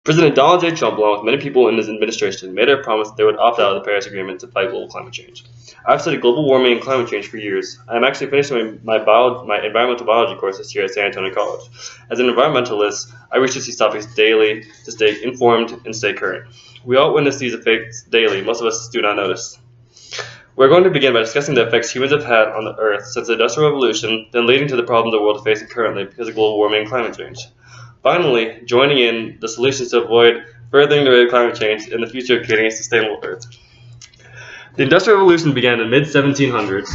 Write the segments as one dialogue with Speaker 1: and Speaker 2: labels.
Speaker 1: President Donald J. Trump, along with many people in his administration, made a promise that they would opt out of the Paris Agreement to fight global climate change. I've studied global warming and climate change for years. I'm actually finishing my environmental biology course this year at San Antonio College. As an environmentalist, I research these topics daily to stay informed and stay current. We all witness these effects daily. Most of us do not notice. We're going to begin by discussing the effects humans have had on the Earth since the Industrial Revolution, then leading to the problems the world is facing currently because of global warming and climate change. Finally, joining in the solutions to avoid furthering the rate of climate change in the future of creating a sustainable Earth. The Industrial Revolution began in the mid-1700s,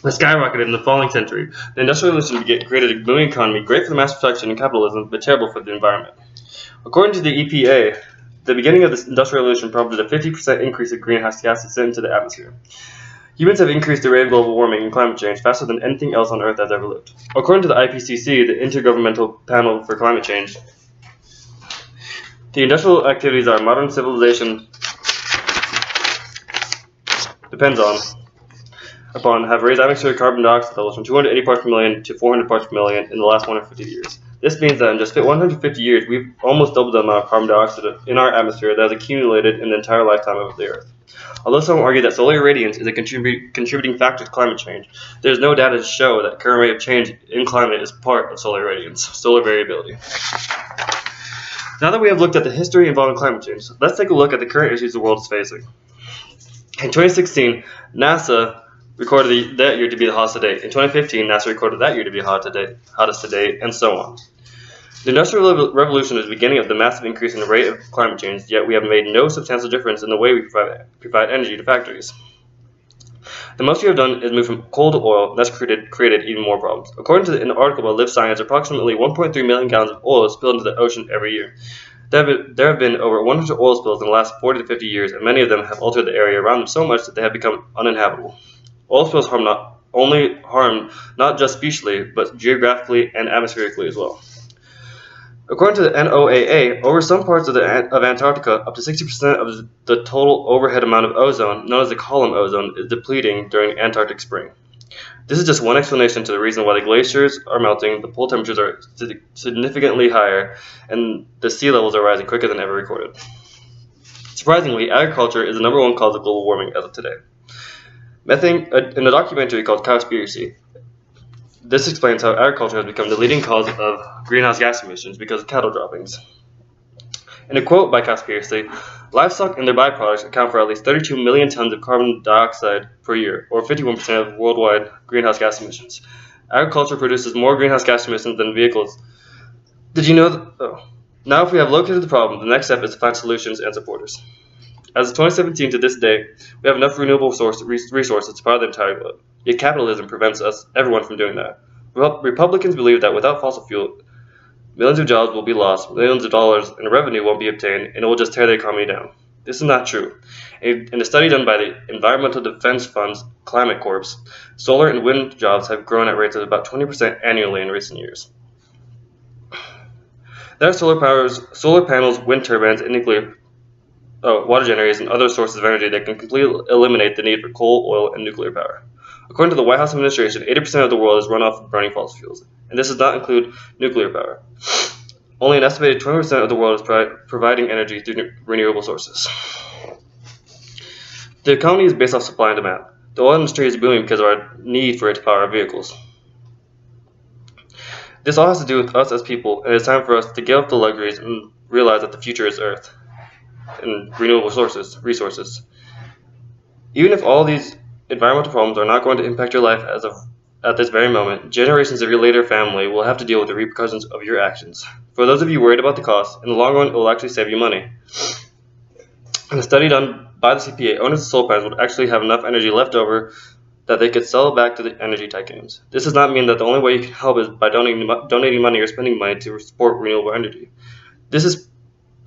Speaker 1: but skyrocketed in the following century. The Industrial Revolution created a booming economy, great for the mass production and capitalism, but terrible for the environment. According to the EPA, the beginning of the Industrial Revolution prompted a 50% increase of greenhouse gases sent into the atmosphere. Humans have increased the rate of global warming and climate change faster than anything else on Earth has ever lived. According to the IPCC, the Intergovernmental Panel for Climate Change, the industrial activities our modern civilization depends upon have raised atmospheric carbon dioxide levels from 280 parts per million to 400 parts per million in the last 150 years. This means that in just 150 years, we've almost doubled the amount of carbon dioxide in our atmosphere that has accumulated in the entire lifetime of the Earth. Although some argue that solar irradiance is a contributing factor to climate change, there is no data to show that current rate of change in climate is part of solar irradiance, solar variability. Now that we have looked at the history involving climate change, let's take a look at the current issues the world is facing. In 2016, NASA recorded that year to be the hottest to date. In 2015, NASA recorded that year to be the hottest to date, and so on. The Industrial Revolution is the beginning of the massive increase in the rate of climate change, yet we have made no substantial difference in the way we provide energy to factories. The most we have done is move from coal to oil, and that's created even more problems. According to an article by Live Science, approximately 1.3 million gallons of oil is spilled into the ocean every year. There have been over 100 oil spills in the last 40 to 50 years, and many of them have altered the area around them so much that they have become uninhabitable. Oil spills harm not just spatially, but geographically and atmospherically as well. According to the NOAA, over some parts of Antarctica, up to 60% of the total overhead amount of ozone, known as the column ozone, is depleting during Antarctic spring. This is just one explanation to the reason why the glaciers are melting, the pole temperatures are significantly higher, and the sea levels are rising quicker than ever recorded. Surprisingly, agriculture is the #1 cause of global warming as of today. In a documentary called Cowspiracy, this explains how agriculture has become the leading cause of greenhouse gas emissions because of cattle droppings. In a quote by Cowspiracy, livestock and their byproducts account for at least 32 million tons of carbon dioxide per year, or 51% of worldwide greenhouse gas emissions. Agriculture produces more greenhouse gas emissions than vehicles. Did you know that? Oh. Now, if we have located the problem, the next step is to find solutions and supporters. As of 2017 to this day, we have enough renewable resources to power the entire globe. Yet capitalism prevents everyone from doing that. Republicans believe that without fossil fuel, millions of jobs will be lost, millions of dollars in revenue won't be obtained, and it will just tear the economy down. This is not true. In a study done by the Environmental Defense Fund's Climate Corps, solar and wind jobs have grown at rates of about 20% annually in recent years. There are solar panels, wind turbines, and water generators and other sources of energy that can completely eliminate the need for coal, oil, and nuclear power. According to the White House administration, 80% of the world is run off of burning fossil fuels, and this does not include nuclear power. Only an estimated 20% of the world is providing energy through renewable sources. The economy is based off supply and demand. The oil industry is booming because of our need for it to power our vehicles. This all has to do with us as people, and it's time for us to give up the luxuries and realize that the future is Earth and renewable resources. Even if all these environmental problems are not going to impact your life at this very moment, generations of your later family will have to deal with the repercussions of your actions. For those of you worried about the cost, in the long run it will actually save you money. In a study done by the CPA, owners of solar panels would actually have enough energy left over that they could sell back to the energy tycoons. This does not mean that the only way you can help is by donating money or spending money to support renewable energy.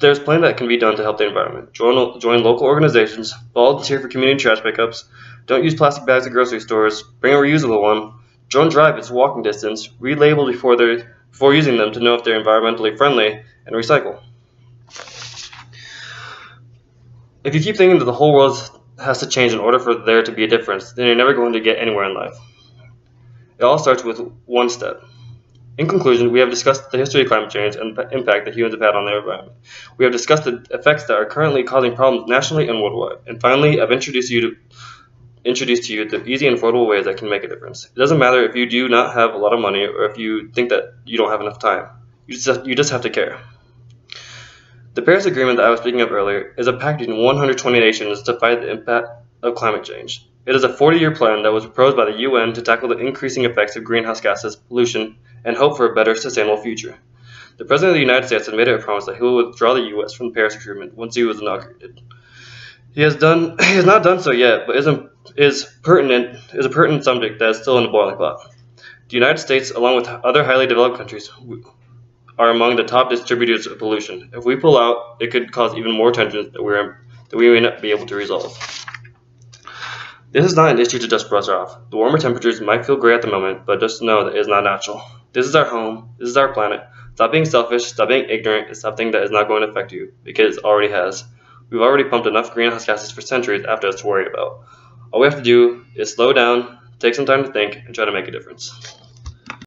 Speaker 1: There's plenty that can be done to help the environment. Join local organizations, volunteer for community trash pickups, don't use plastic bags at grocery stores, bring a reusable one, join Drive, it's walking distance, read labels before using them to know if they're environmentally friendly, and recycle. If you keep thinking that the whole world has to change in order for there to be a difference, then you're never going to get anywhere in life. It all starts with one step. In conclusion, we have discussed the history of climate change and the impact that humans have had on their environment. We have discussed the effects that are currently causing problems nationally and worldwide. And finally, I've introduced to you the easy and affordable ways that can make a difference. It doesn't matter if you do not have a lot of money or if you think that you don't have enough time. You just have to care. The Paris Agreement that I was speaking of earlier is a pact between 120 nations to fight the impact of climate change. It is a 40-year plan that was proposed by the UN to tackle the increasing effects of greenhouse gases, pollution, and hope for a better, sustainable future. The President of the United States has made it a promise that he will withdraw the U.S. from the Paris Agreement once he was inaugurated. He has not done so yet, but is a pertinent subject that is still in the boiling pot. The United States, along with other highly developed countries, are among the top distributors of pollution. If we pull out, it could cause even more tensions that we may not be able to resolve. This is not an issue to just brush off. The warmer temperatures might feel great at the moment, but just know that it is not natural. This is our home. This is our planet. Stop being selfish, stop being ignorant, and stop thinking that is not going to affect you, because it already has. We've already pumped enough greenhouse gases for centuries after us to worry about. All we have to do is slow down, take some time to think, and try to make a difference.